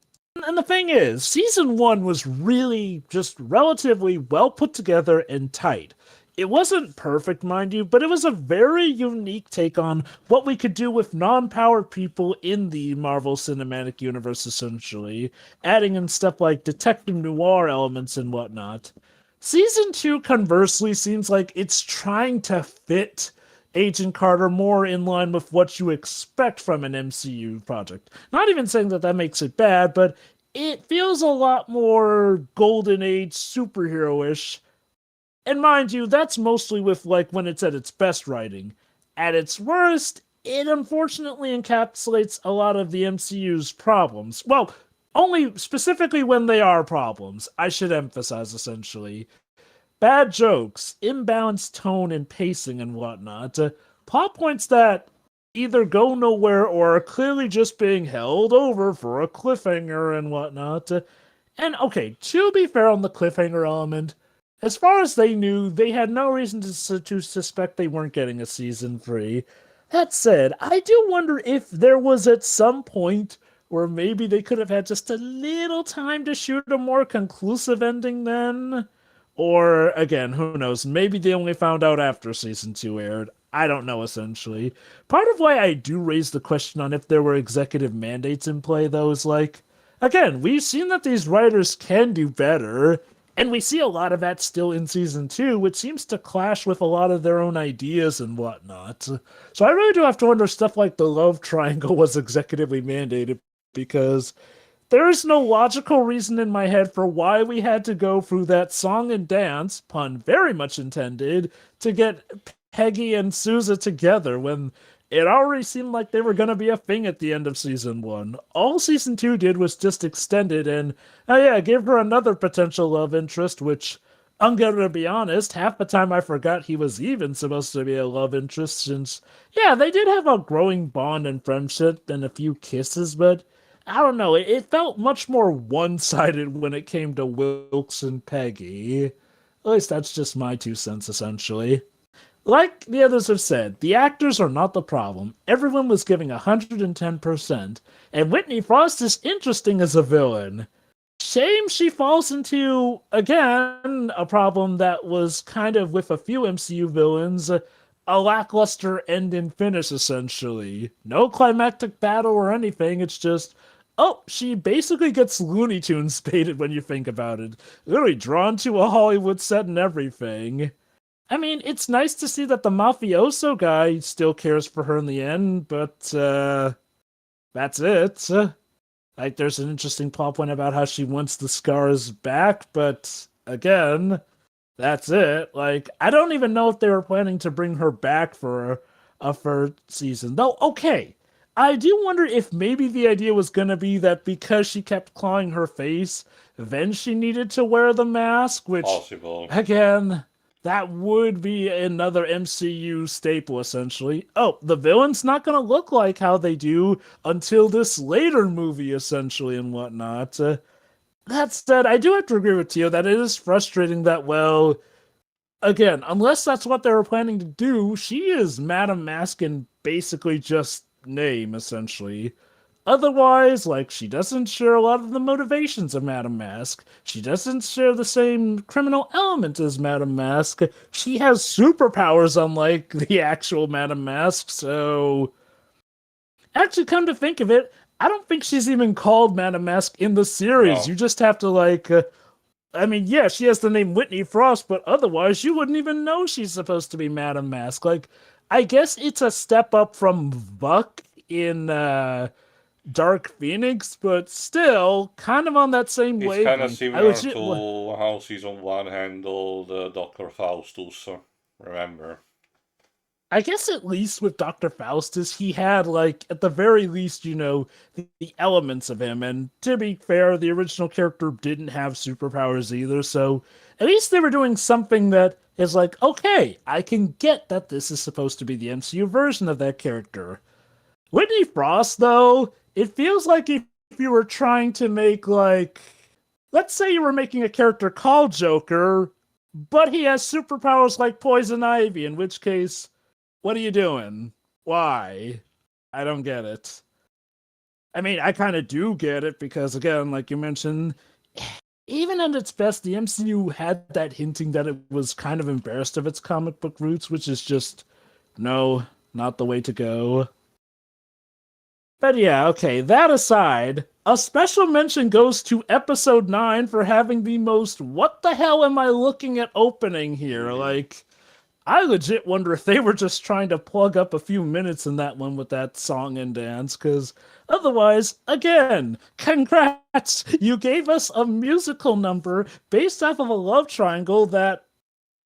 And the thing is, Season 1 was really just relatively well put together and tight. It wasn't perfect, mind you, but it was a very unique take on what we could do with non-powered people in the Marvel Cinematic Universe, essentially, adding in stuff like detective noir elements and whatnot. Season 2, conversely, seems like it's trying to fit Agent Carter more in line with what you expect from an MCU project. Not even saying that makes it bad, but it feels a lot more Golden Age superhero-ish. And mind you, that's mostly with like when it's at its best writing. At its worst, it unfortunately encapsulates a lot of the MCU's problems. Well, only specifically when they are problems, I should emphasize essentially. Bad jokes, imbalanced tone and pacing and whatnot, plot points that either go nowhere or are clearly just being held over for a cliffhanger and whatnot. And okay, to be fair on the cliffhanger element, as far as they knew, they had no reason to suspect they weren't getting a season 3. That said, I do wonder if there was at some point where maybe they could have had just a little time to shoot a more conclusive ending then. Or, again, who knows, maybe they only found out after Season 2 aired. I don't know, essentially. Part of why I do raise the question on if there were executive mandates in play, though, is like, again, we've seen that these writers can do better, and we see a lot of that still in Season 2, which seems to clash with a lot of their own ideas and whatnot. So I really do have to wonder stuff like the love triangle was executively mandated, because there is no logical reason in my head for why we had to go through that song and dance, pun very much intended, to get Peggy and Sousa together when it already seemed like they were going to be a thing at the end of Season 1. All Season 2 did was just extend it and, oh yeah, give her another potential love interest, which, I'm gonna be honest, half the time I forgot he was even supposed to be a love interest since, yeah, they did have a growing bond and friendship and a few kisses, but I don't know, it felt much more one-sided when it came to Wilkes and Peggy. At least that's just my 2 cents, essentially. Like the others have said, the actors are not the problem. Everyone was giving 110%, and Whitney Frost is interesting as a villain. Shame she falls into, again, a problem that was kind of with a few MCU villains, a lackluster end and finish, essentially. No climactic battle or anything, it's just, oh, she basically gets Looney Tunes baited when you think about it. Literally drawn to a Hollywood set and everything. I mean, it's nice to see that the mafioso guy still cares for her in the end, but, that's it. Like, there's an interesting plot point about how she wants the scars back, but, again, that's it. Like, I don't even know if they were planning to bring her back for a third season. Though, okay, I do wonder if maybe the idea was gonna be that because she kept clawing her face, then she needed to wear the mask, which, Possible. again, that would be another MCU staple, essentially. Oh, the villain's not going to look like how they do until this later movie, essentially, and whatnot. That said, I do have to agree with Tio that it is frustrating that, well, again, unless that's what they were planning to do, she is Madame Masque in basically just name, essentially. Otherwise, like, she doesn't share a lot of the motivations of Madame Masque. She doesn't share the same criminal element as Madame Masque. She has superpowers unlike the actual Madame Masque, so... Actually, come to think of it, I don't think she's even called Madame Masque in the series. No. You just have to, like... I mean, yeah, she has the name Whitney Frost, but otherwise you wouldn't even know she's supposed to be Madame Masque. Like, I guess it's a step up from Buck in, Dark Phoenix, but still kind of on that same It's wavelength. kind of similar to how Season 1 handled Dr. Faustus, remember? I guess at least with Dr. Faustus, he had, like, at the very least, the elements of him. And to be fair, the original character didn't have superpowers either, so at least they were doing something that is like, okay, I can get that this is supposed to be the MCU version of that character. Whitney Frost, though, it feels like if you were trying to make, like, let's say you were making a character called Joker, but he has superpowers like Poison Ivy, in which case, what are you doing? Why? I don't get it. I mean, I kind of do get it because, again, like you mentioned, even at its best, the MCU had that hinting that it was kind of embarrassed of its comic book roots, which is just, no, not the way to go. But yeah, okay, that aside, a special mention goes to episode 9 for having the most what the hell am I looking at opening here? Like, I legit wonder if they were just trying to plug up a few minutes in that one with that song and dance, because otherwise, again, congrats! You gave us a musical number based off of a love triangle that,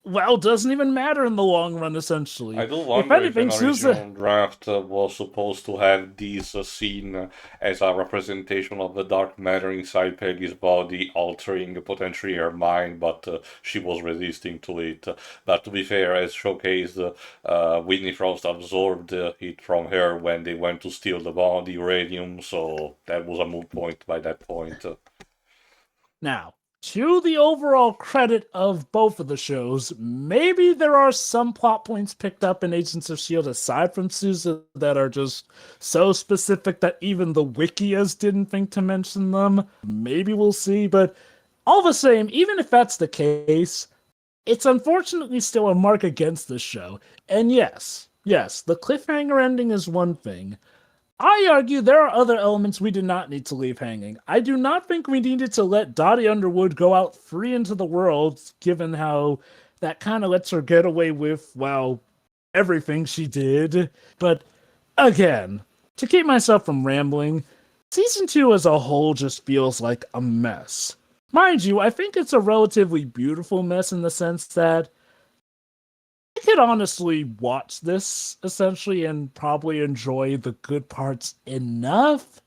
well, doesn't even matter in the long run, essentially. I do wonder if an original draft was supposed to have this scene as a representation of the dark matter inside Peggy's body, altering potentially her mind, but she was resisting to it. But to be fair, as showcased, Whitney Frost absorbed it from her when they went to steal the body uranium, so that was a moot point by that point. Now, to the overall credit of both of the shows, maybe there are some plot points picked up in Agents of S.H.I.E.L.D. aside from Susan that are just so specific that even the Wikias didn't think to mention them. Maybe we'll see, but all the same, even if that's the case, it's unfortunately still a mark against this show. And yes, the cliffhanger ending is one thing. I argue there are other elements we did not need to leave hanging. I do not think we needed to let Dottie Underwood go out free into the world, given how that kind of lets her get away with, well, everything she did. But again, to keep myself from rambling, Season 2 as a whole just feels like a mess. Mind you, I think it's a relatively beautiful mess in the sense that I could honestly watch this, essentially, and probably enjoy the good parts enough,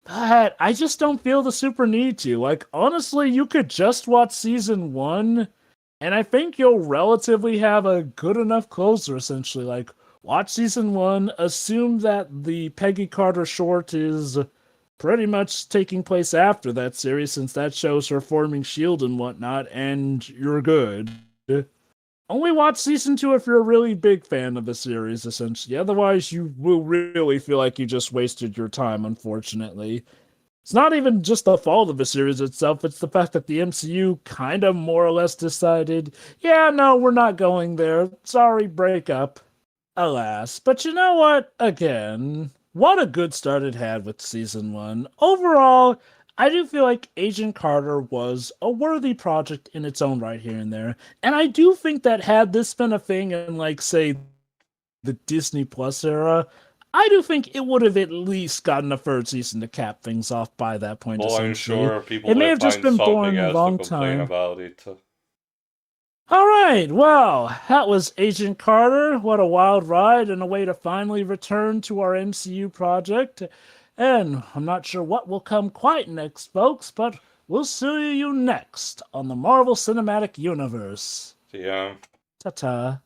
but I just don't feel the super need to. Like, honestly, you could just watch Season 1, and I think you'll relatively have a good enough closer, essentially. Like, watch Season 1, assume that the Peggy Carter short is pretty much taking place after that series, since that shows her forming S.H.I.E.L.D. and whatnot, and you're good. Only watch Season 2 if you're a really big fan of the series, essentially. Otherwise, you will really feel like you just wasted your time, unfortunately. It's not even just the fault of the series itself, it's the fact that the MCU kind of more or less decided, yeah, no, we're not going there. Sorry, break up. Alas. But you know what? Again, what a good start it had with Season 1. Overall, I do feel like Agent Carter was a worthy project in its own right here and there. And I do think that had this been a thing in, like, say, the Disney Plus era, I do think it would have at least gotten a third season to cap things off by that point. Well, I'm sure people it may have just been born a long time about it. All right, well, that was Agent Carter. What a wild ride and a way to finally return to our MCU project. And I'm not sure what will come quite next, folks, but we'll see you next on the Marvel Cinematic Universe. See ya. Ta-ta.